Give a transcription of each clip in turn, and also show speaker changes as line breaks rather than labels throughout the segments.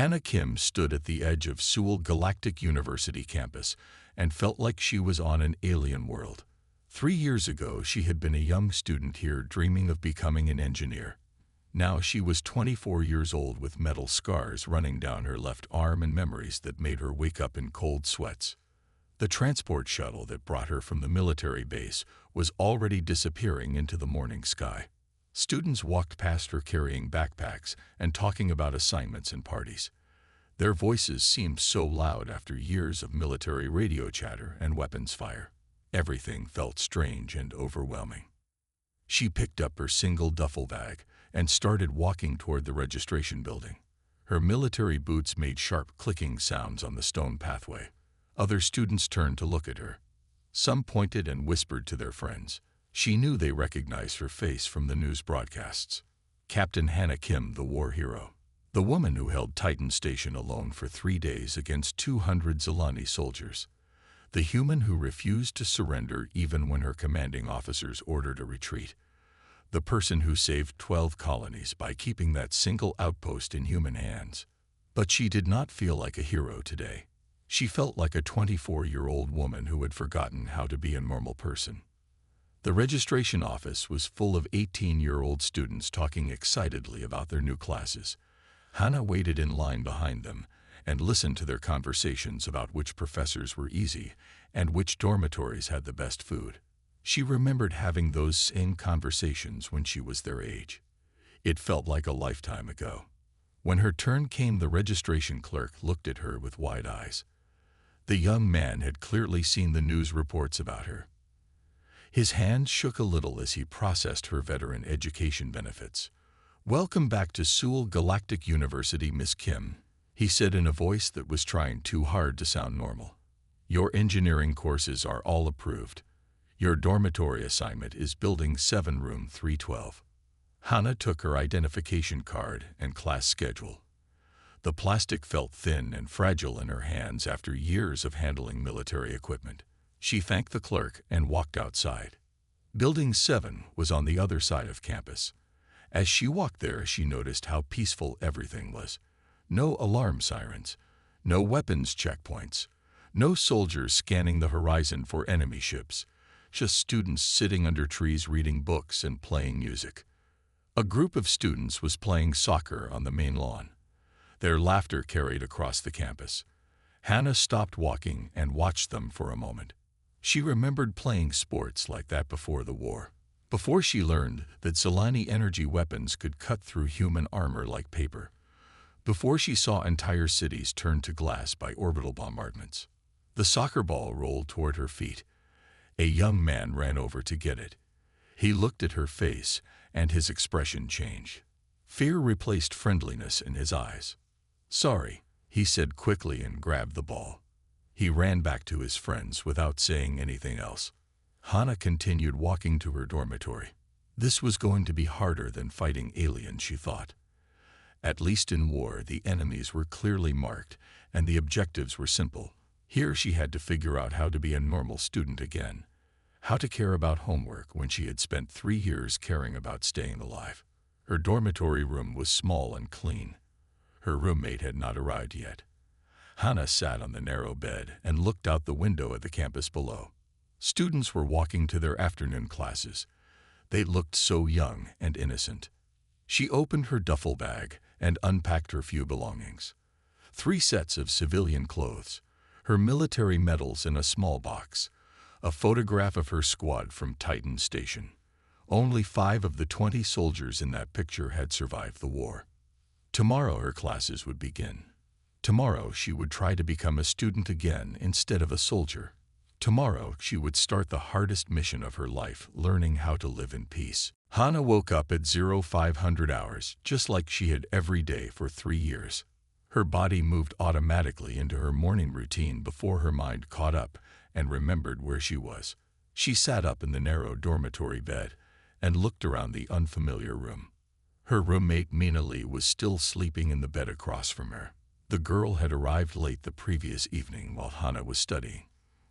Hannah Kim stood at the edge of Seoul Galactic University campus and felt like she was on an alien world. 3 years ago, she had been a young student here dreaming of becoming an engineer. Now she was 24 years old with metal scars running down her left arm and memories that made her wake up in cold sweats. The transport shuttle that brought her from the military base was already disappearing into the morning sky. Students walked past her carrying backpacks and talking about assignments and parties. Their voices seemed so loud after years of military radio chatter and weapons fire. Everything felt strange and overwhelming. She picked up her single duffel bag and started walking toward the registration building. Her military boots made sharp clicking sounds on the stone pathway. Other students turned to look at her. Some pointed and whispered to their friends. She knew they recognized her face from the news broadcasts. Captain Hannah Kim, the war hero. The woman who held Titan Station alone for 3 days against 200 Zilani soldiers. The human who refused to surrender even when her commanding officers ordered a retreat. The person who saved 12 colonies by keeping that single outpost in human hands. But she did not feel like a hero today. She felt like a 24-year-old woman who had forgotten how to be a normal person. The registration office was full of 18-year-old students talking excitedly about their new classes. Hannah waited in line behind them and listened to their conversations about which professors were easy and which dormitories had the best food. She remembered having those same conversations when she was their age. It felt like a lifetime ago. When her turn came, the registration clerk looked at her with wide eyes. The young man had clearly seen the news reports about her. His hand shook a little as he processed her veteran education benefits. "Welcome back to Seoul Galactic University, Miss Kim," he said in a voice that was trying too hard to sound normal. "Your engineering courses are all approved. Your dormitory assignment is Building 7, Room 312. Hannah took her identification card and class schedule. The plastic felt thin and fragile in her hands after years of handling military equipment. She thanked the clerk and walked outside. Building 7 was on the other side of campus. As she walked there, she noticed how peaceful everything was. No alarm sirens, no weapons checkpoints, no soldiers scanning the horizon for enemy ships, just students sitting under trees reading books and playing music. A group of students was playing soccer on the main lawn. Their laughter carried across the campus. Hannah stopped walking and watched them for a moment. She remembered playing sports like that before the war, before she learned that Zilani energy weapons could cut through human armor like paper, before she saw entire cities turned to glass by orbital bombardments. The soccer ball rolled toward her feet. A young man ran over to get it. He looked at her face, and his expression changed. Fear replaced friendliness in his eyes. "Sorry," he said quickly and grabbed the ball. He ran back to his friends without saying anything else. Hannah continued walking to her dormitory. This was going to be harder than fighting aliens, she thought. At least in war, the enemies were clearly marked, and the objectives were simple. Here she had to figure out how to be a normal student again, how to care about homework when she had spent 3 years caring about staying alive. Her dormitory room was small and clean. Her roommate had not arrived yet. Hannah sat on the narrow bed and looked out the window at the campus below. Students were walking to their afternoon classes. They looked so young and innocent. She opened her duffel bag and unpacked her few belongings. 3 sets of civilian clothes, her military medals in a small box, a photograph of her squad from Titan Station. Only 5 of the 20 soldiers in that picture had survived the war. Tomorrow her classes would begin. Tomorrow she would try to become a student again instead of a soldier. Tomorrow she would start the hardest mission of her life, learning how to live in peace. Hannah woke up at 0500 hours, just like she had every day for 3 years. Her body moved automatically into her morning routine before her mind caught up and remembered where she was. She sat up in the narrow dormitory bed and looked around the unfamiliar room. Her roommate Mina Lee was still sleeping in the bed across from her. The girl had arrived late the previous evening while Hannah was studying.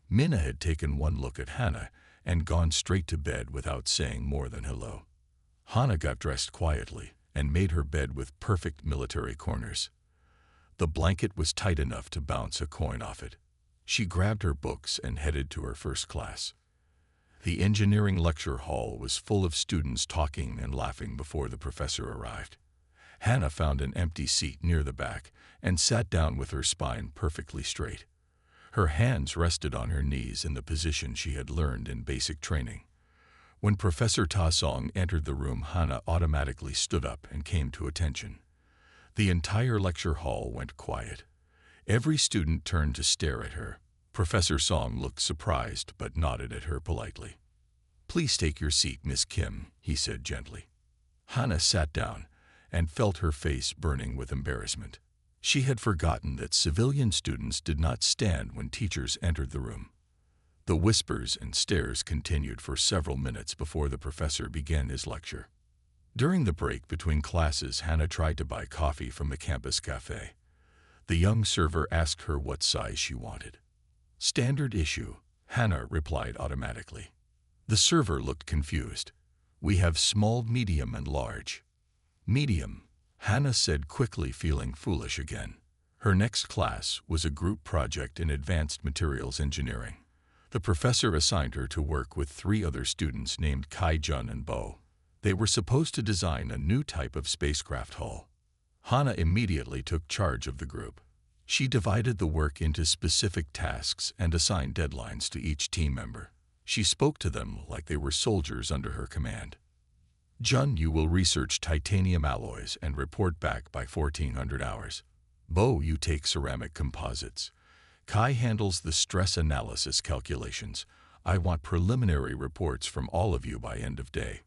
Mina had taken one look at Hannah and gone straight to bed without saying more than hello. Hannah got dressed quietly and made her bed with perfect military corners. The blanket was tight enough to bounce a coin off it. She grabbed her books and headed to her first class. The engineering lecture hall was full of students talking and laughing before the professor arrived. Hannah found an empty seat near the back and sat down with her spine perfectly straight. Her hands rested on her knees in the position she had learned in basic training. When Professor Ta Song entered the room, Hannah automatically stood up and came to attention. The entire lecture hall went quiet. Every student turned to stare at her. Professor Song looked surprised but nodded at her politely. "Please take your seat, Miss Kim," he said gently. Hannah sat down and felt her face burning with embarrassment. She had forgotten that civilian students did not stand when teachers entered the room. The whispers and stares continued for several minutes before the professor began his lecture. During the break between classes, Hannah tried to buy coffee from the campus cafe. The young server asked her what size she wanted. "Standard issue," Hannah replied automatically. The server looked confused. "We have small, medium, and large." "Medium," Hannah said quickly, feeling foolish again. Her next class was a group project in advanced materials engineering. The professor assigned her to work with 3 other students named Kai Jun and Bo. They were supposed to design a new type of spacecraft hull. Hannah immediately took charge of the group. She divided the work into specific tasks and assigned deadlines to each team member. She spoke to them like they were soldiers under her command. "Jun, you will research titanium alloys and report back by 1400 hours. Bo, you take ceramic composites. Kai handles the stress analysis calculations. I want preliminary reports from all of you by end of day."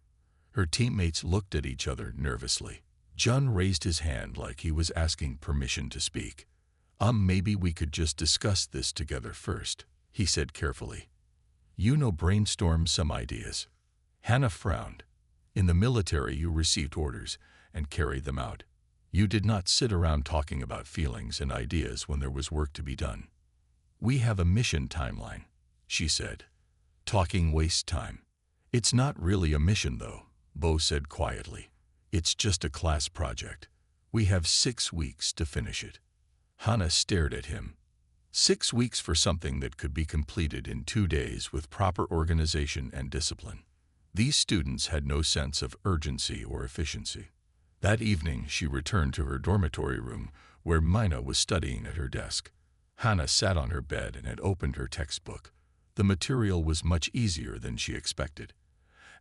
Her teammates looked at each other nervously. Jun raised his hand like he was asking permission to speak. Maybe we could just discuss this together first," he said carefully. "Brainstorm some ideas." Hannah frowned. "In the military, you received orders and carried them out. You did not sit around talking about feelings and ideas when there was work to be done." "We have a mission timeline," she said. "Talking wastes time." "It's not really a mission, though," Bo said quietly. "It's just a class project. We have 6 weeks to finish it." Hannah stared at him. 6 weeks for something that could be completed in 2 days with proper organization and discipline. These students had no sense of urgency or efficiency. That evening, she returned to her dormitory room, where Mina was studying at her desk. Hannah sat on her bed and had opened her textbook. The material was much easier than she expected.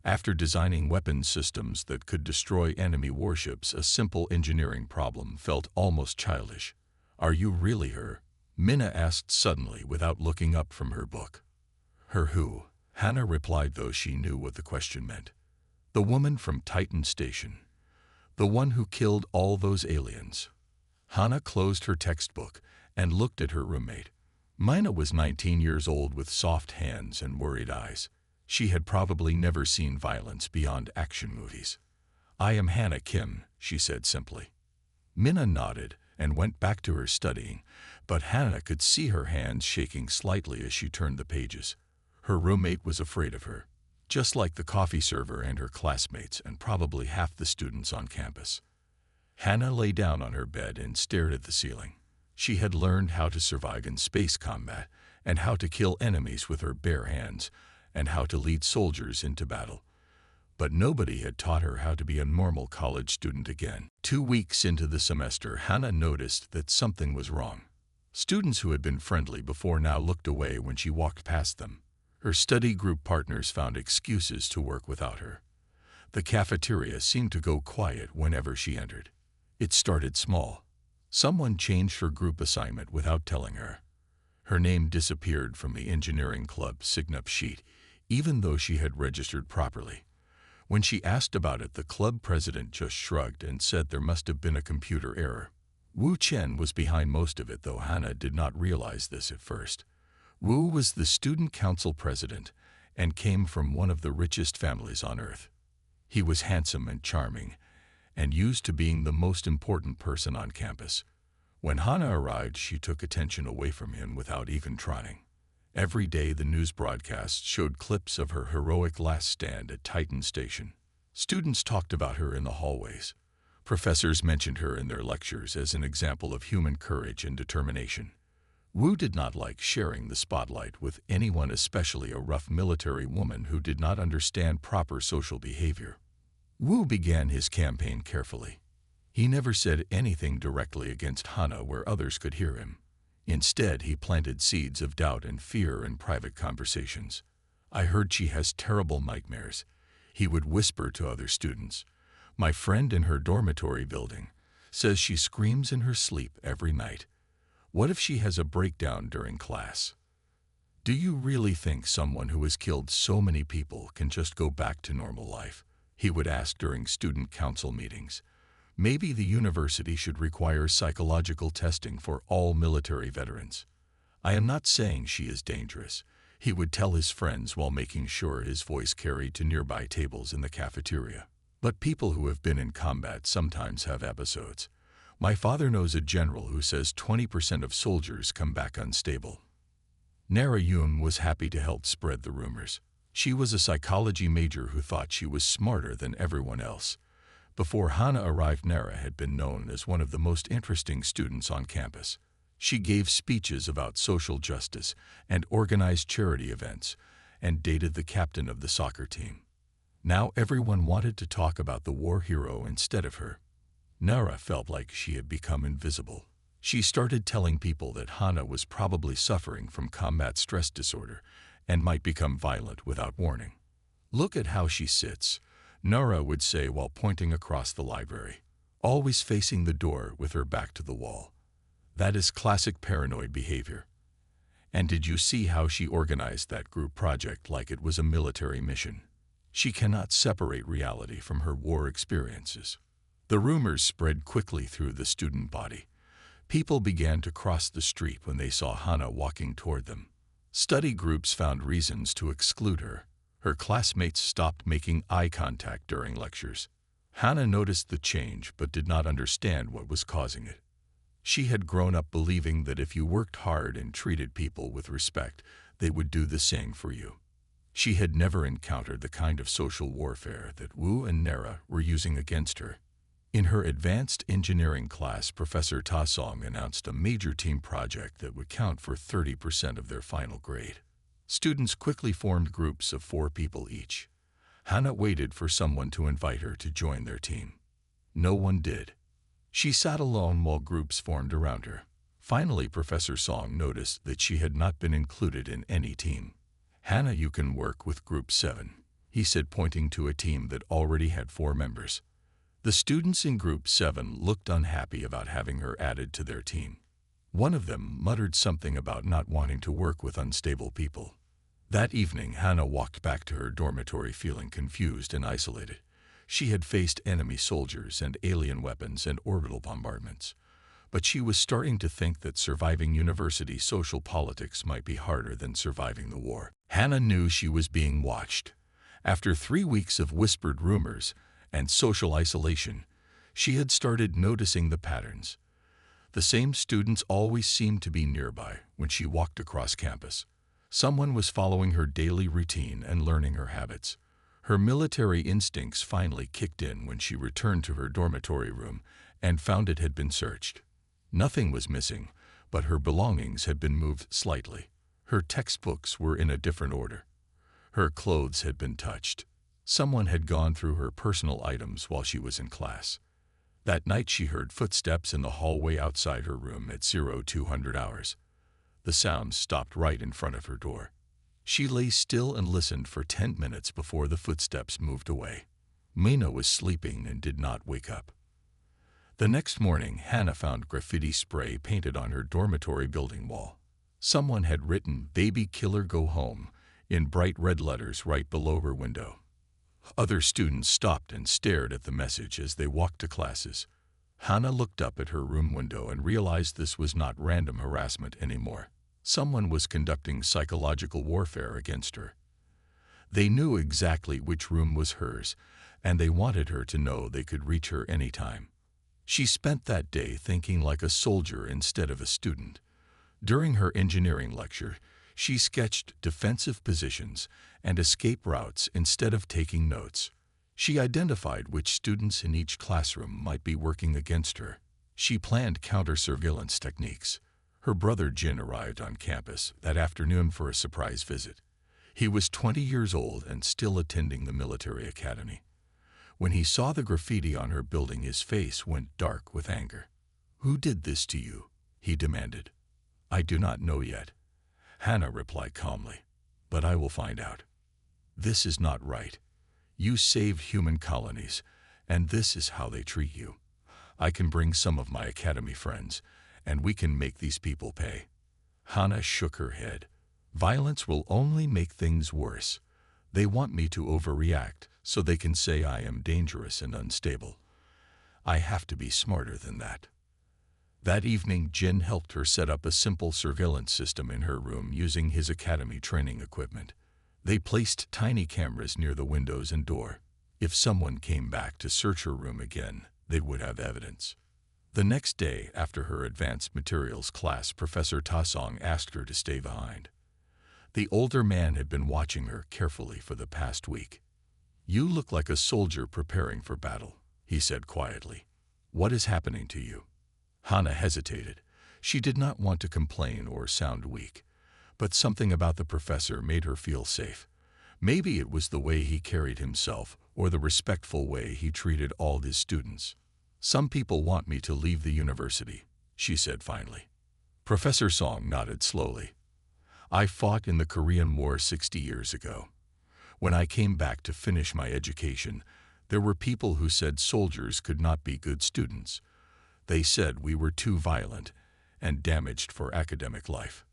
After designing weapons systems that could destroy enemy warships, a simple engineering problem felt almost childish. "Are you really her?" Mina asked suddenly without looking up from her book. "Her who?" Hannah replied, though she knew what the question meant. "The woman from Titan Station. The one who killed all those aliens." Hannah closed her textbook and looked at her roommate. Mina was 19 years old with soft hands and worried eyes. She had probably never seen violence beyond action movies. "I am Hannah Kim," she said simply. Mina nodded and went back to her studying, but Hannah could see her hands shaking slightly as she turned the pages. Her roommate was afraid of her, just like the coffee server and her classmates and probably half the students on campus. Hannah lay down on her bed and stared at the ceiling. She had learned how to survive in space combat and how to kill enemies with her bare hands and how to lead soldiers into battle. But nobody had taught her how to be a normal college student again. 2 weeks into the semester, Hannah noticed that something was wrong. Students who had been friendly before now looked away when she walked past them. Her study group partners found excuses to work without her. The cafeteria seemed to go quiet whenever she entered. It started small. Someone changed her group assignment without telling her. Her name disappeared from the engineering club sign-up sheet, even though she had registered properly. When she asked about it, the club president just shrugged and said there must have been a computer error. Wu Chen was behind most of it, though Hannah did not realize this at first. Wu was the student council president and came from one of the richest families on Earth. He was handsome and charming and used to being the most important person on campus. When Hannah arrived, she took attention away from him without even trying. Every day, the news broadcasts showed clips of her heroic last stand at Titan Station. Students talked about her in the hallways. Professors mentioned her in their lectures as an example of human courage and determination. Wu did not like sharing the spotlight with anyone, especially a rough military woman who did not understand proper social behavior. Wu began his campaign carefully. He never said anything directly against Hana where others could hear him. Instead, he planted seeds of doubt and fear in private conversations. "I heard she has terrible nightmares," he would whisper to other students. "My friend in her dormitory building says she screams in her sleep every night. What if she has a breakdown during class? Do you really think someone who has killed so many people can just go back to normal life?" he would ask during student council meetings. Maybe the university should require psychological testing for all military veterans. "I am not saying she is dangerous," he would tell his friends while making sure his voice carried to nearby tables in the cafeteria. "But people who have been in combat sometimes have episodes. My father knows a general who says 20% of soldiers come back unstable." Nara Yoon was happy to help spread the rumors. She was a psychology major who thought she was smarter than everyone else. Before Hana arrived, Nara had been known as one of the most interesting students on campus. She gave speeches about social justice and organized charity events, and dated the captain of the soccer team. Now everyone wanted to talk about the war hero instead of her. Nara felt like she had become invisible. She started telling people that Hana was probably suffering from combat stress disorder and might become violent without warning. "Look at how she sits," Nara would say while pointing across the library, "always facing the door with her back to the wall. That is classic paranoid behavior. And did you see how she organized that group project like it was a military mission? She cannot separate reality from her war experiences." The rumors spread quickly through the student body. People began to cross the street when they saw Hana walking toward them. Study groups found reasons to exclude her. Her classmates stopped making eye contact during lectures. Hana noticed the change but did not understand what was causing it. She had grown up believing that if you worked hard and treated people with respect, they would do the same for you. She had never encountered the kind of social warfare that Wu and Nara were using against her. In her advanced engineering class, Professor Ta Song announced a major team project that would count for 30% of their final grade. Students quickly formed groups of 4 people each. Hana waited for someone to invite her to join their team. No one did. She sat alone while groups formed around her. Finally, Professor Song noticed that she had not been included in any team. "Hana, you can work with Group 7, he said, pointing to a team that already had 4 members. The students in Group 7 looked unhappy about having her added to their team. One of them muttered something about not wanting to work with unstable people. That evening, Hana walked back to her dormitory feeling confused and isolated. She had faced enemy soldiers and alien weapons and orbital bombardments. But she was starting to think that surviving university social politics might be harder than surviving the war. Hana knew she was being watched. After 3 weeks of whispered rumors and social isolation, she had started noticing the patterns. The same students always seemed to be nearby when she walked across campus. Someone was following her daily routine and learning her habits. Her military instincts finally kicked in when she returned to her dormitory room and found it had been searched. Nothing was missing, but her belongings had been moved slightly. Her textbooks were in a different order. Her clothes had been touched. Someone had gone through her personal items while she was in class. That night she heard footsteps in the hallway outside her room at 0200 hours. The sound stopped right in front of her door. She lay still and listened for 10 minutes before the footsteps moved away. Mina was sleeping and did not wake up. The next morning, Hana found graffiti spray painted on her dormitory building wall. Someone had written "Baby Killer Go Home" in bright red letters right below her window. Other students stopped and stared at the message as they walked to classes. Hana looked up at her room window and realized this was not random harassment anymore. Someone was conducting psychological warfare against her. They knew exactly which room was hers, and they wanted her to know they could reach her anytime. She spent that day thinking like a soldier instead of a student. During her engineering lecture, she sketched defensive positions and escape routes instead of taking notes. She identified which students in each classroom might be working against her. She planned counter-surveillance techniques. Her brother Jin arrived on campus that afternoon for a surprise visit. He was 20 years old and still attending the military academy. When he saw the graffiti on her building, his face went dark with anger. "Who did this to you?" he demanded. "I do not know yet," Hannah replied calmly, "but I will find out. This is not right. You saved human colonies, and this is how they treat you. I can bring some of my academy friends, and we can make these people pay." Hannah shook her head. "Violence will only make things worse. They want me to overreact so they can say I am dangerous and unstable. I have to be smarter than that." That evening, Jin helped her set up a simple surveillance system in her room using his academy training equipment. They placed tiny cameras near the windows and door. If someone came back to search her room again, they would have evidence. The next day, after her advanced materials class, Professor Ta-song asked her to stay behind. The older man had been watching her carefully for the past week. "You look like a soldier preparing for battle," he said quietly. "What is happening to you?" Hannah hesitated. She did not want to complain or sound weak, but something about the professor made her feel safe. Maybe it was the way he carried himself or the respectful way he treated all his students. "Some people want me to leave the university," she said finally. Professor Song nodded slowly. "I fought in the Korean War 60 years ago. When I came back to finish my education, there were people who said soldiers could not be good students. They said we were too violent and damaged for academic life.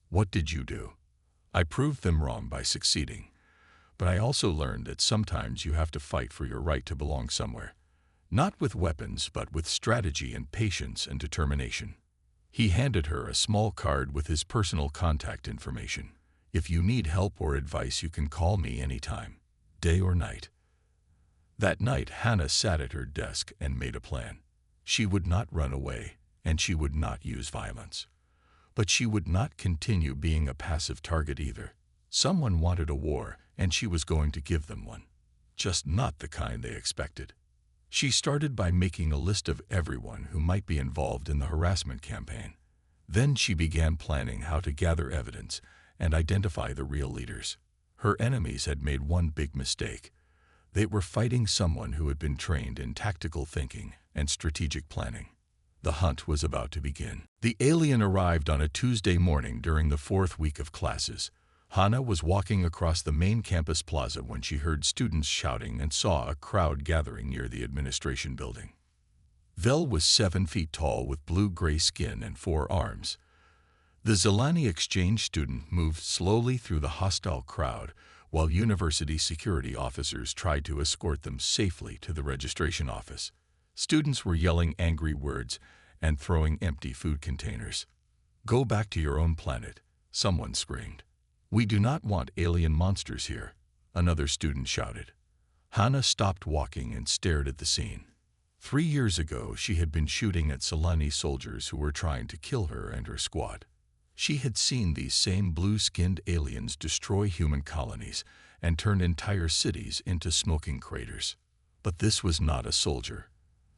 What did you do?" "I proved them wrong by succeeding. But I also learned that sometimes you have to fight for your right to belong somewhere. Not with weapons, but with strategy and patience and determination." He handed her a small card with his personal contact information. "If you need help or advice, you can call me anytime, day or night." That night, Hannah sat at her desk and made a plan. She would not run away, and she would not use violence. But she would not continue being a passive target either. Someone wanted a war, and she was going to give them one. Just not the kind they expected. She started by making a list of everyone who might be involved in the harassment campaign. Then she began planning how to gather evidence and identify the real leaders. Her enemies had made one big mistake. They were fighting someone who had been trained in tactical thinking and strategic planning. The hunt was about to begin. The alien arrived on a Tuesday morning during the 4th week of classes. Hannah was walking across the main campus plaza when she heard students shouting and saw a crowd gathering near the administration building. Vel was 7 feet tall with blue-gray skin and 4 arms. The Zelani exchange student moved slowly through the hostile crowd while university security officers tried to escort them safely to the registration office. Students were yelling angry words and throwing empty food containers. "Go back to your own planet," someone screamed. "We do not want alien monsters here," another student shouted. Hannah stopped walking and stared at the scene. 3 years ago, she had been shooting at Zelani soldiers who were trying to kill her and her squad. She had seen these same blue-skinned aliens destroy human colonies and turn entire cities into smoking craters. But this was not a soldier.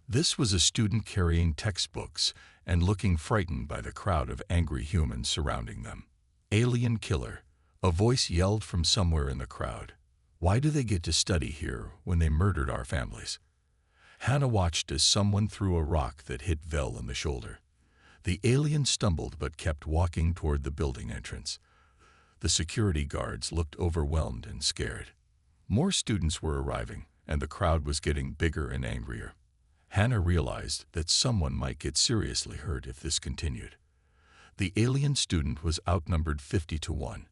This was a student carrying textbooks and looking frightened by the crowd of angry humans surrounding them. "Alien killer," a voice yelled from somewhere in the crowd. "Why do they get to study here when they murdered our families?" Hannah watched as someone threw a rock that hit Vel in the shoulder. The alien stumbled but kept walking toward the building entrance. The security guards looked overwhelmed and scared. More students were arriving, and the crowd was getting bigger and angrier. Hannah realized that someone might get seriously hurt if this continued. The alien student was outnumbered 50 to 1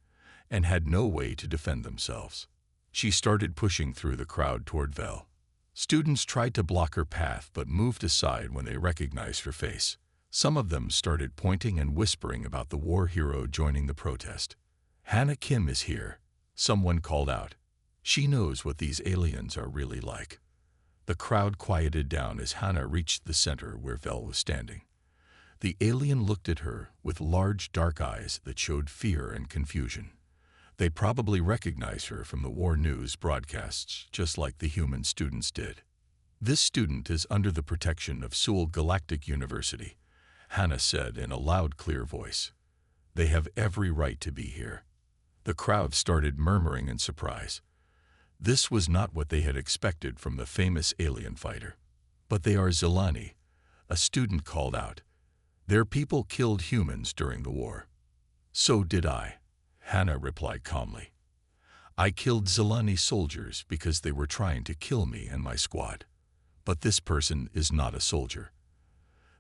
and had no way to defend themselves. She started pushing through the crowd toward Vel. Students tried to block her path but moved aside when they recognized her face. Some of them started pointing and whispering about the war hero joining the protest. "Hannah Kim is here," someone called out. "She knows what these aliens are really like." The crowd quieted down as Hannah reached the center where Vel was standing. The alien looked at her with large dark eyes that showed fear and confusion. They probably recognize her from the war news broadcasts, just like the human students did. This student is under the protection of Sewell Galactic University, Hannah said in a loud, clear voice. They have every right to be here. The crowd started murmuring in surprise. This was not what they had expected from the famous alien fighter. But they are Zelani, a student called out. Their people killed humans during the war. So did I, Hannah replied calmly. I killed Zelani soldiers because they were trying to kill me and my squad. But this person is not a soldier.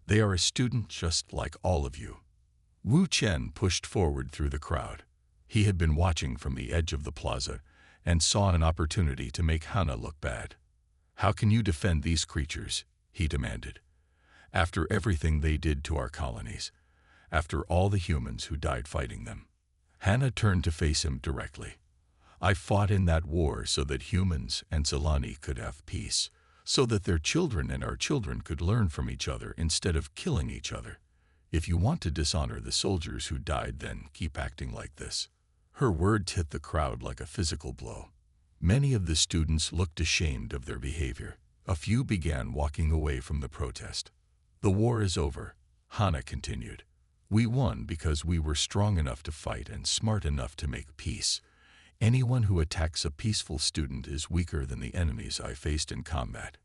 They are a student just like all of you. Wu Chen pushed forward through the crowd. He had been watching from the edge of the plaza and saw an opportunity to make Hannah look bad. How can you defend these creatures? He demanded. After everything they did to our colonies, after all the humans who died fighting them. Hannah turned to face him directly. I fought in that war so that humans and Zelani could have peace, so that their children and our children could learn from each other instead of killing each other. If you want to dishonor the soldiers who died, then keep acting like this. Her words hit the crowd like a physical blow. Many of the students looked ashamed of their behavior. A few began walking away from the protest. The war is over, Hannah continued. We won because we were strong enough to fight and smart enough to make peace. Anyone who attacks a peaceful student is weaker than the enemies I faced in combat.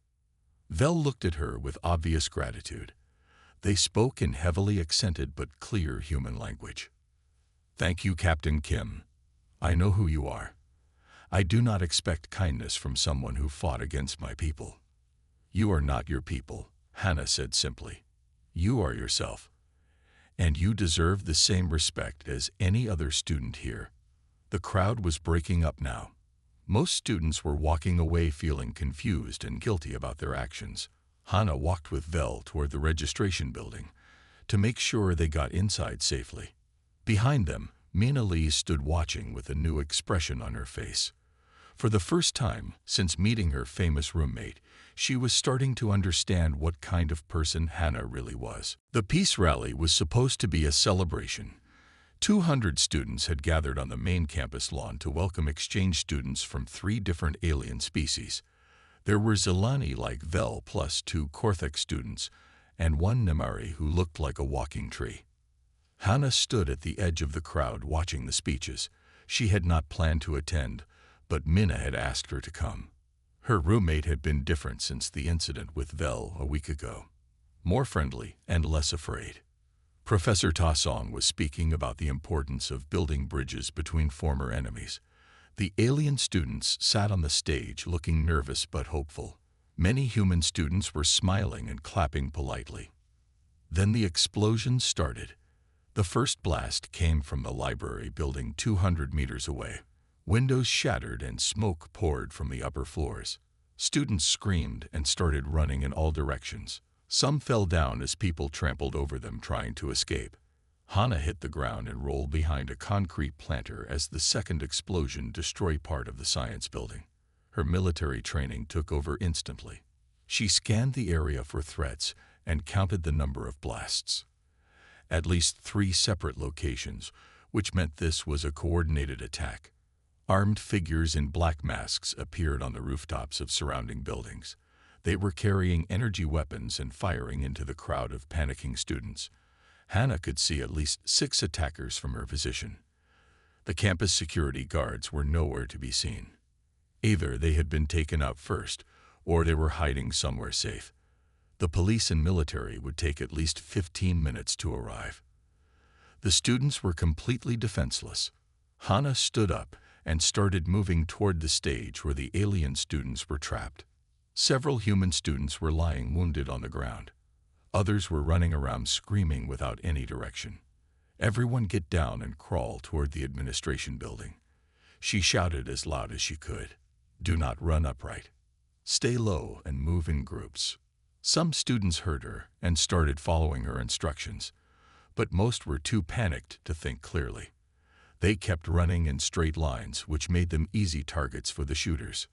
Vel looked at her with obvious gratitude. They spoke in heavily accented but clear human language. Thank you, Captain Kim. I know who you are. I do not expect kindness from someone who fought against my people. You are not your people, Hannah said simply. You are yourself. And you deserve the same respect as any other student here. The crowd was breaking up now. Most students were walking away feeling confused and guilty about their actions. Hannah walked with Vel toward the registration building to make sure they got inside safely. Behind them, Mina Lee stood watching with a new expression on her face. For the first time since meeting her famous roommate, she was starting to understand what kind of person Hannah really was. The peace rally was supposed to be a celebration. 200 students had gathered on the main campus lawn to welcome exchange students from 3 different alien species. There were Zelani like Vel plus 2 Korthek students and 1 Nemari who looked like a walking tree. Hannah stood at the edge of the crowd watching the speeches. She had not planned to attend, but Minna had asked her to come. Her roommate had been different since the incident with Vel a week ago. More friendly and less afraid. Professor Ta Song was speaking about the importance of building bridges between former enemies. The alien students sat on the stage looking nervous but hopeful. Many human students were smiling and clapping politely. Then the explosion started. The first blast came from the library building 200 meters away. Windows shattered and smoke poured from the upper floors. Students screamed and started running in all directions. Some fell down as people trampled over them trying to escape. Hannah hit the ground and rolled behind a concrete planter as the second explosion destroyed part of the science building. Her military training took over instantly. She scanned the area for threats and counted the number of blasts. At least 3 separate locations, which meant this was a coordinated attack. Armed figures in black masks appeared on the rooftops of surrounding buildings. They were carrying energy weapons and firing into the crowd of panicking students. Hannah could see at least 6 attackers from her position. The campus security guards were nowhere to be seen. Either they had been taken out first, or they were hiding somewhere safe. The police and military would take at least 15 minutes to arrive. The students were completely defenseless. Hannah stood up and started moving toward the stage where the alien students were trapped. Several human students were lying wounded on the ground. Others were running around screaming without any direction. Everyone get down and crawl toward the administration building. She shouted as loud as she could. Do not run upright. Stay low and move in groups. Some students heard her and started following her instructions, but most were too panicked to think clearly. They kept running in straight lines, which made them easy targets for the shooters.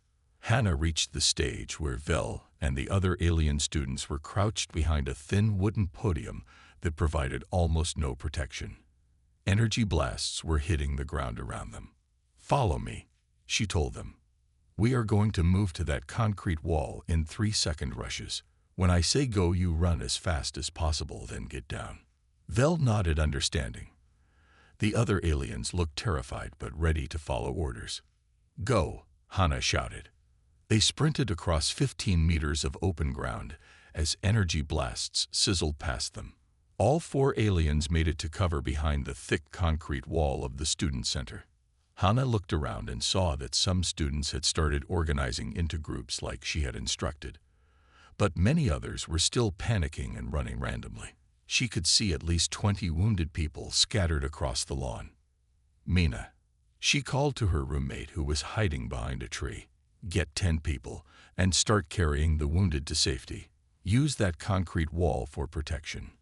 Hannah reached the stage where Vel and the other alien students were crouched behind a thin wooden podium that provided almost no protection. Energy blasts were hitting the ground around them. Follow me, she told them. We are going to move to that concrete wall in 3-second rushes. When I say go, you run as fast as possible, then get down. Vel nodded, understanding. The other aliens looked terrified but ready to follow orders. Go, Hannah shouted. They sprinted across 15 meters of open ground as energy blasts sizzled past them. All 4 aliens made it to cover behind the thick concrete wall of the student center. Hannah looked around and saw that some students had started organizing into groups like she had instructed. But many others were still panicking and running randomly. She could see at least 20 wounded people scattered across the lawn. Mina, she called to her roommate who was hiding behind a tree. Get 10 people and start carrying the wounded to safety. Use that concrete wall for protection.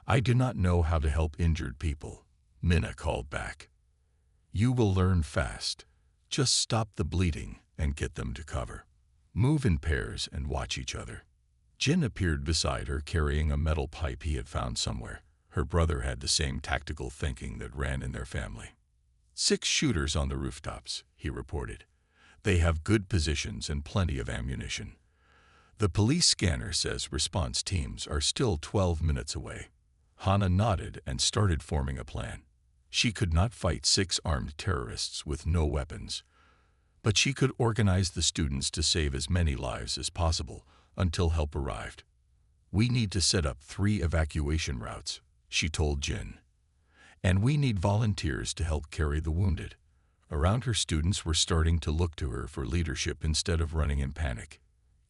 I do not know how to help injured people, Mina called back. You will learn fast. Just stop the bleeding and get them to cover. Move in pairs and watch each other. Jin appeared beside her carrying a metal pipe he had found somewhere. Her brother had the same tactical thinking that ran in their family. 6 shooters on the rooftops, he reported. They have good positions and plenty of ammunition. The police scanner says response teams are still 12 minutes away. Hannah nodded and started forming a plan. She could not fight 6 armed terrorists with no weapons, but she could organize the students to save as many lives as possible until help arrived. We need to set up 3 evacuation routes, she told Jin. And we need volunteers to help carry the wounded. Around her, students were starting to look to her for leadership instead of running in panic.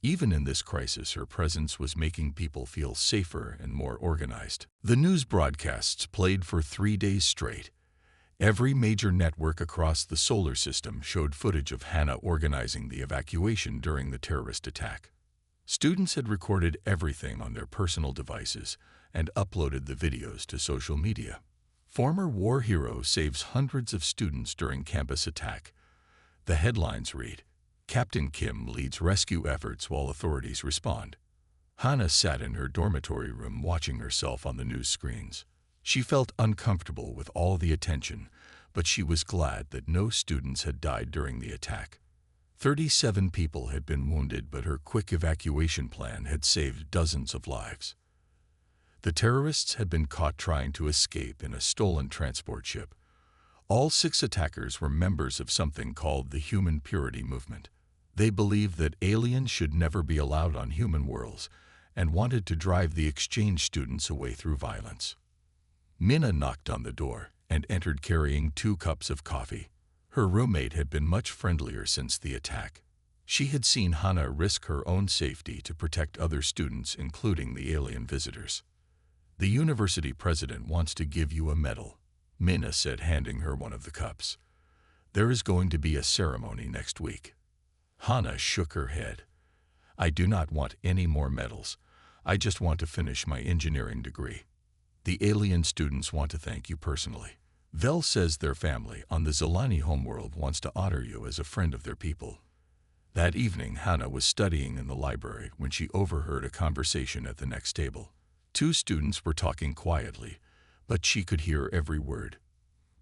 Even in this crisis, her presence was making people feel safer and more organized. The news broadcasts played for 3 days straight. Every major network across the solar system showed footage of Hannah organizing the evacuation during the terrorist attack. Students had recorded everything on their personal devices and uploaded the videos to social media. Former war hero saves hundreds of students during campus attack. The headlines read, Captain Kim leads rescue efforts while authorities respond. Hannah sat in her dormitory room watching herself on the news screens. She felt uncomfortable with all the attention, but she was glad that no students had died during the attack. 37 people had been wounded, but her quick evacuation plan had saved dozens of lives. The terrorists had been caught trying to escape in a stolen transport ship. All 6 attackers were members of something called the Human Purity Movement. They believed that aliens should never be allowed on human worlds and wanted to drive the exchange students away through violence. Mina knocked on the door and entered carrying 2 cups of coffee. Her roommate had been much friendlier since the attack. She had seen Hannah risk her own safety to protect other students, including the alien visitors. The university president wants to give you a medal, Mina said, handing her one of the cups. There is going to be a ceremony next week. Hannah shook her head. I do not want any more medals. I just want to finish my engineering degree. The alien students want to thank you personally. Vel says their family on the Zelani homeworld wants to honor you as a friend of their people. That evening, Hannah was studying in the library when she overheard a conversation at the next table. 2 students were talking quietly, but she could hear every word.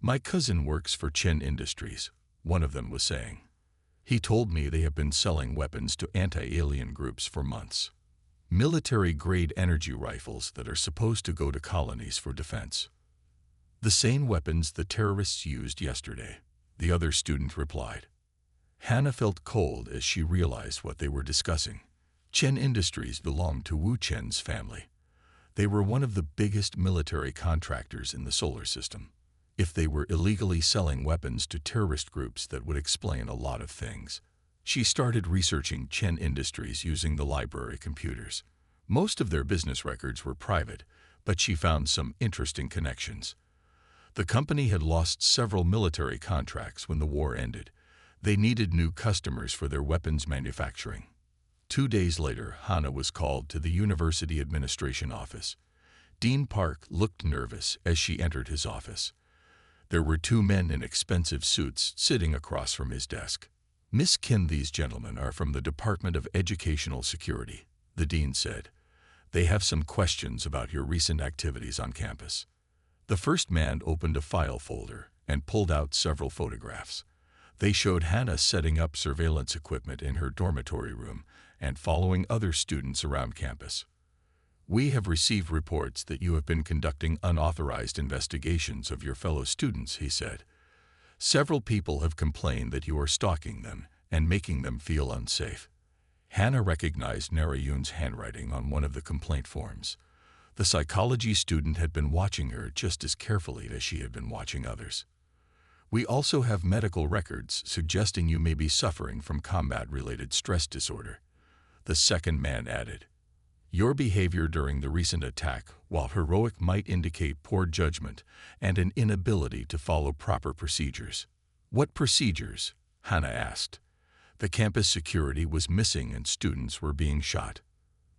My cousin works for Chen Industries, one of them was saying. He told me they have been selling weapons to anti-alien groups for months. Military-grade energy rifles that are supposed to go to colonies for defense. The same weapons the terrorists used yesterday, the other student replied. Hannah felt cold as she realized what they were discussing. Chen Industries belonged to Wu Chen's family. They were one of the biggest military contractors in the solar system. If they were illegally selling weapons to terrorist groups, that would explain a lot of things. She started researching Chen Industries using the library computers. Most of their business records were private, but she found some interesting connections. The company had lost several military contracts when the war ended. They needed new customers for their weapons manufacturing. 2 days later, Hannah was called to the university administration office. Dean Park looked nervous as she entered his office. There were 2 men in expensive suits sitting across from his desk. Miss Kim, these gentlemen are from the Department of Educational Security, the dean said. They have some questions about your recent activities on campus. The first man opened a file folder and pulled out several photographs. They showed Hannah setting up surveillance equipment in her dormitory room and following other students around campus. "We have received reports that you have been conducting unauthorized investigations of your fellow students," he said. "Several people have complained that you are stalking them and making them feel unsafe." Hannah recognized Narayun's handwriting on one of the complaint forms. The psychology student had been watching her just as carefully as she had been watching others. "We also have medical records suggesting you may be suffering from combat-related stress disorder," the second man added. "Your behavior during the recent attack, while heroic, might indicate poor judgment and an inability to follow proper procedures." "What procedures?" Hannah asked. The campus security was missing and students were being shot.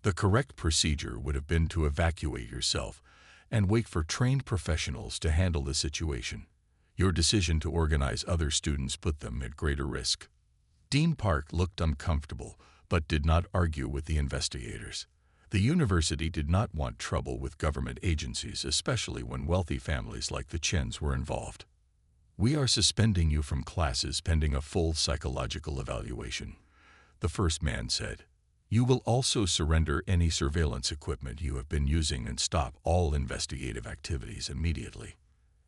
"The correct procedure would have been to evacuate yourself and wait for trained professionals to handle the situation. Your decision to organize other students put them at greater risk." Dean Park looked uncomfortable, but did not argue with the investigators. The university did not want trouble with government agencies, especially when wealthy families like the Chens were involved. "We are suspending you from classes pending a full psychological evaluation," the first man said. "You will also surrender any surveillance equipment you have been using and stop all investigative activities immediately."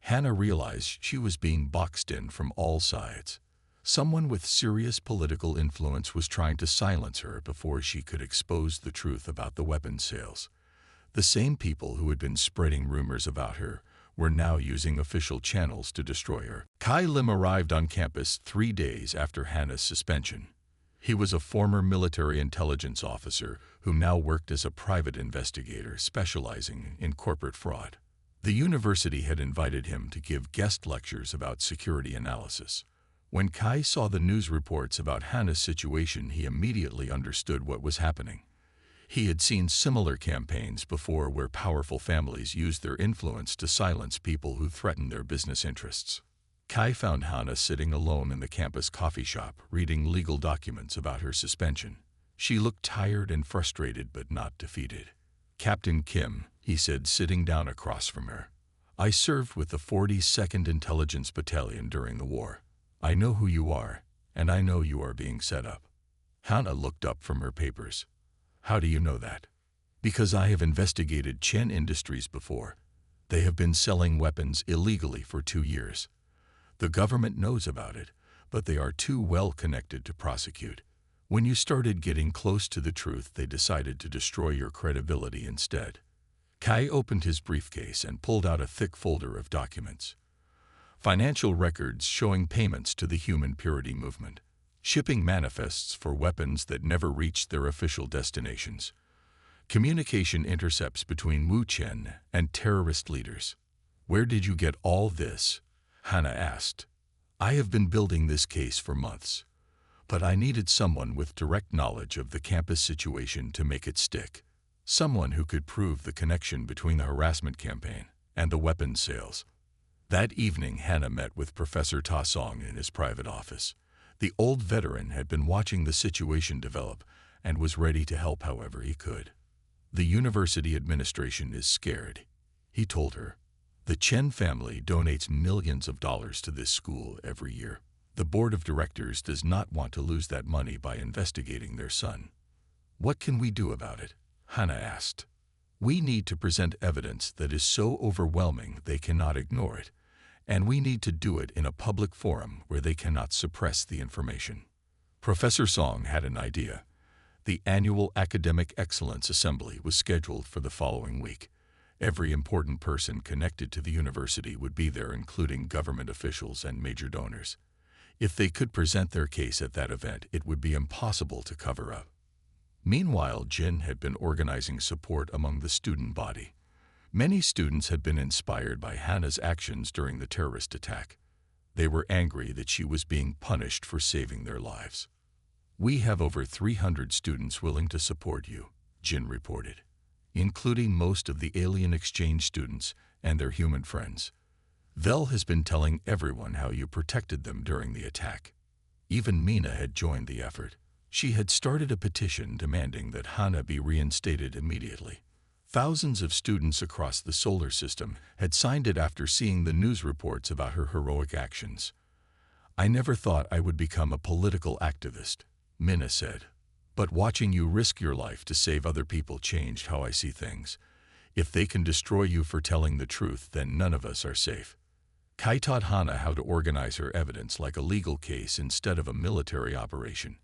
Hannah realized she was being boxed in from all sides. Someone with serious political influence was trying to silence her before she could expose the truth about the weapons sales. The same people who had been spreading rumors about her were now using official channels to destroy her. Kai Lim arrived on campus 3 days after Hannah's suspension. He was a former military intelligence officer who now worked as a private investigator specializing in corporate fraud. The university had invited him to give guest lectures about security analysis. When Kai saw the news reports about Hannah's situation, he immediately understood what was happening. He had seen similar campaigns before where powerful families used their influence to silence people who threatened their business interests. Kai found Hannah sitting alone in the campus coffee shop, reading legal documents about her suspension. She looked tired and frustrated, but not defeated. "Captain Kim," he said, sitting down across from her. "I served with the 42nd Intelligence Battalion during the war. I know who you are, and I know you are being set up." Hannah looked up from her papers. "How do you know that?" "Because I have investigated Chen Industries before. They have been selling weapons illegally for 2 years. The government knows about it, but they are too well connected to prosecute. When you started getting close to the truth, they decided to destroy your credibility instead." Kai opened his briefcase and pulled out a thick folder of documents. Financial records showing payments to the Human Purity Movement, shipping manifests for weapons that never reached their official destinations, communication intercepts between Wu Chen and terrorist leaders. "Where did you get all this?" Hannah asked. "I have been building this case for months, but I needed someone with direct knowledge of the campus situation to make it stick. Someone who could prove the connection between the harassment campaign and the weapons sales." That evening, Hannah met with Professor Ta Song in his private office. The old veteran had been watching the situation develop and was ready to help however he could. "The university administration is scared," he told her. "The Chen family donates millions of dollars to this school every year. The board of directors does not want to lose that money by investigating their son." "What can we do about it?" Hannah asked. "We need to present evidence that is so overwhelming they cannot ignore it, and we need to do it in a public forum where they cannot suppress the information." Professor Song had an idea. The annual Academic Excellence Assembly was scheduled for the following week. Every important person connected to the university would be there, including government officials and major donors. If they could present their case at that event, it would be impossible to cover up. Meanwhile, Jin had been organizing support among the student body. Many students had been inspired by Hannah's actions during the terrorist attack. They were angry that she was being punished for saving their lives. "We have over 300 students willing to support you," Jin reported, "including most of the alien exchange students and their human friends. Vel has been telling everyone how you protected them during the attack. Even Mina had joined the effort. She had started a petition demanding that Hannah be reinstated immediately. Thousands of students across the solar system had signed it after seeing the news reports about her heroic actions. I never thought I would become a political activist, Minna said. But watching you risk your life to save other people changed how I see things. If they can destroy you for telling the truth, then none of us are safe. Kai taught Hana how to organize her evidence like a legal case instead of a military operation.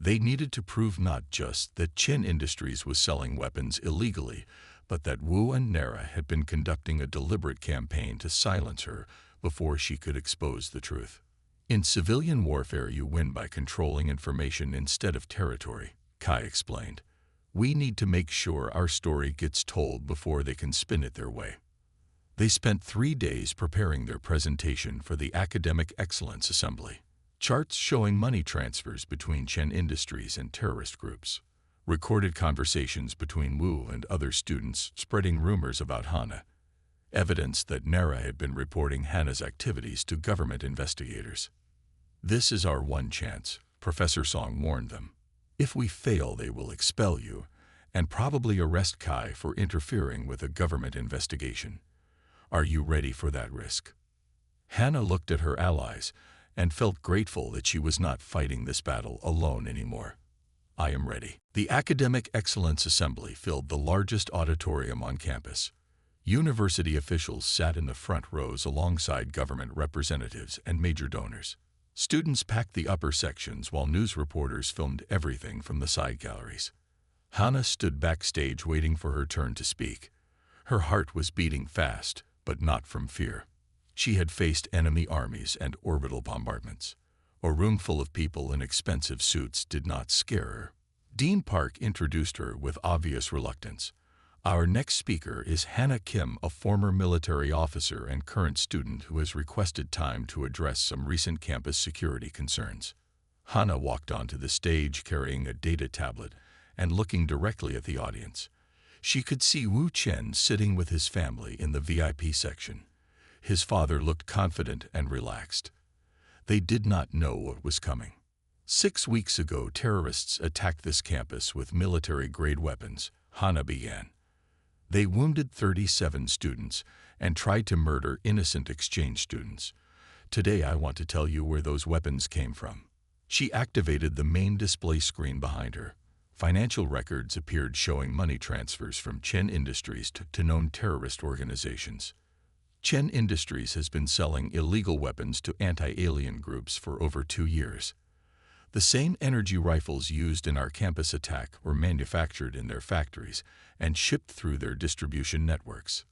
They needed to prove not just that Chen Industries was selling weapons illegally, but that Wu and Nara had been conducting a deliberate campaign to silence her before she could expose the truth. In civilian warfare, you win by controlling information instead of territory, Kai explained. We need to make sure our story gets told before they can spin it their way. They spent 3 days preparing their presentation for the Academic Excellence Assembly. Charts showing money transfers between Chen Industries and terrorist groups. Recorded conversations between Wu and other students spreading rumors about Hana. Evidence that Nara had been reporting Hana's activities to government investigators. This is our one chance, Professor Song warned them. If we fail, they will expel you and probably arrest Kai for interfering with a government investigation. Are you ready for that risk? Hana looked at her allies and felt grateful that she was not fighting this battle alone anymore. I am ready. The Academic Excellence Assembly filled the largest auditorium on campus. University officials sat in the front rows alongside government representatives and major donors. Students packed the upper sections while news reporters filmed everything from the side galleries. Hana stood backstage waiting for her turn to speak. Her heart was beating fast, but not from fear. She had faced enemy armies and orbital bombardments. A room full of people in expensive suits did not scare her. Dean Park introduced her with obvious reluctance. Our next speaker is Hana Kim, a former military officer and current student who has requested time to address some recent campus security concerns. Hana walked onto the stage carrying a data tablet and looking directly at the audience. She could see Wu Chen sitting with his family in the VIP section. His father looked confident and relaxed. They did not know what was coming. 6 weeks ago, terrorists attacked this campus with military-grade weapons, Hana began. They wounded 37 students and tried to murder innocent exchange students. Today I want to tell you where those weapons came from. She activated the main display screen behind her. Financial records appeared showing money transfers from Chen Industries to known terrorist organizations. Chen Industries has been selling illegal weapons to anti-alien groups for over 2 years. The same energy rifles used in our campus attack were manufactured in their factories and shipped through their distribution networks.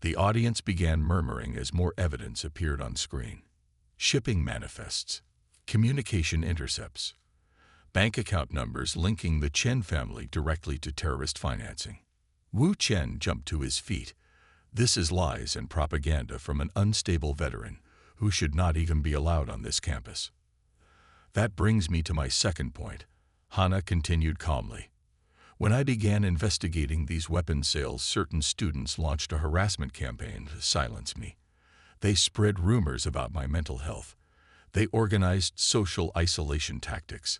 The audience began murmuring as more evidence appeared on screen. Shipping manifests, communication intercepts, bank account numbers linking the Chen family directly to terrorist financing. Wu Chen jumped to his feet. This is lies and propaganda from an unstable veteran who should not even be allowed on this campus. That brings me to my second point, Hana continued calmly. When I began investigating these weapons sales, certain students launched a harassment campaign to silence me. They spread rumors about my mental health. They organized social isolation tactics.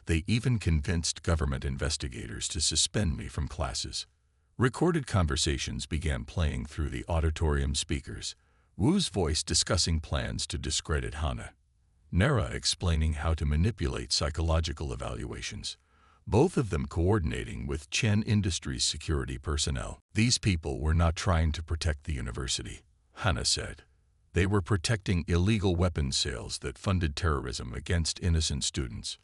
They even convinced government investigators to suspend me from classes. Recorded conversations began playing through the auditorium speakers. Wu's voice discussing plans to discredit Hana. Nara explaining how to manipulate psychological evaluations. Both of them coordinating with Chen Industries security personnel. These people were not trying to protect the university, Hana said. They were protecting illegal weapons sales that funded terrorism against innocent students.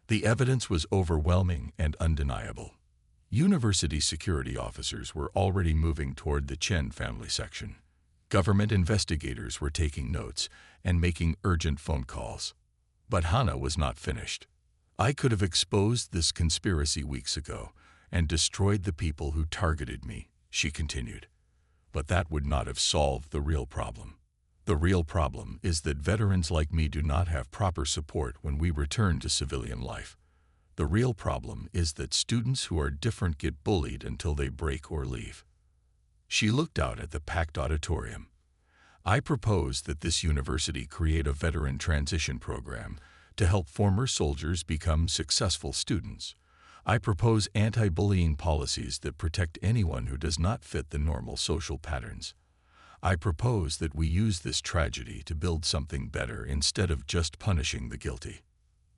The evidence was overwhelming and undeniable. University security officers were already moving toward the Chen family section. Government investigators were taking notes and making urgent phone calls. But Hana was not finished. I could have exposed this conspiracy weeks ago and destroyed the people who targeted me, she continued. But that would not have solved the real problem. The real problem is that veterans like me do not have proper support when we return to civilian life. The real problem is that students who are different get bullied until they break or leave. She looked out at the packed auditorium. I propose that this university create a veteran transition program to help former soldiers become successful students. I propose anti-bullying policies that protect anyone who does not fit the normal social patterns. I propose that we use this tragedy to build something better instead of just punishing the guilty."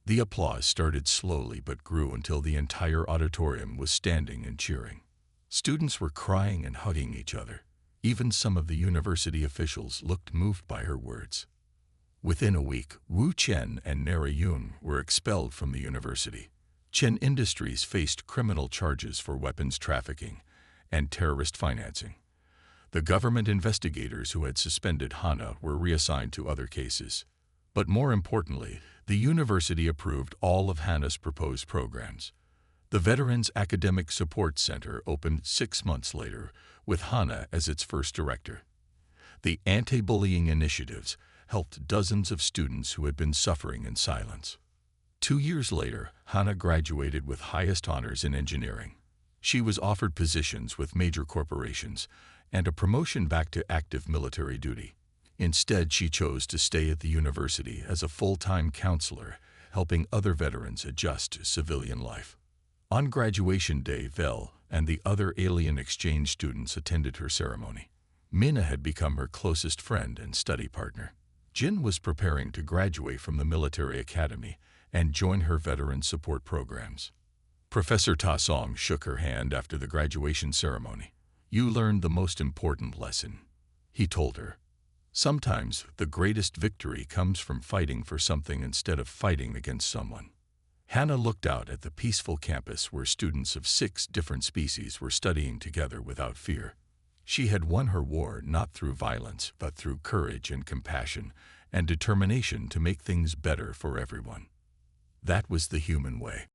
The applause started slowly but grew until the entire auditorium was standing and cheering. Students were crying and hugging each other. Even some of the university officials looked moved by her words. Within a week, Wu Chen and Nara Yun were expelled from the university. Chen Industries faced criminal charges for weapons trafficking and terrorist financing. The government investigators who had suspended Hana were reassigned to other cases. But more importantly, the university approved all of Hana's proposed programs. The Veterans Academic Support Center opened 6 months later, with Hana as its first director. The anti-bullying initiatives helped dozens of students who had been suffering in silence. 2 years later, Hana graduated with highest honors in engineering. She was offered positions with major corporations and a promotion back to active military duty. Instead, she chose to stay at the university as a full-time counselor, helping other veterans adjust to civilian life. On graduation day, Vel and the other alien exchange students attended her ceremony. Mina had become her closest friend and study partner. Jin was preparing to graduate from the military academy and join her veteran support programs. Professor Ta Song shook her hand after the graduation ceremony. "You learned the most important lesson," he told her. "Sometimes the greatest victory comes from fighting for something instead of fighting against someone." Hana looked out at the peaceful campus where students of 6 different species were studying together without fear. She had won her war not through violence, but through courage and compassion and determination to make things better for everyone. That was the human way.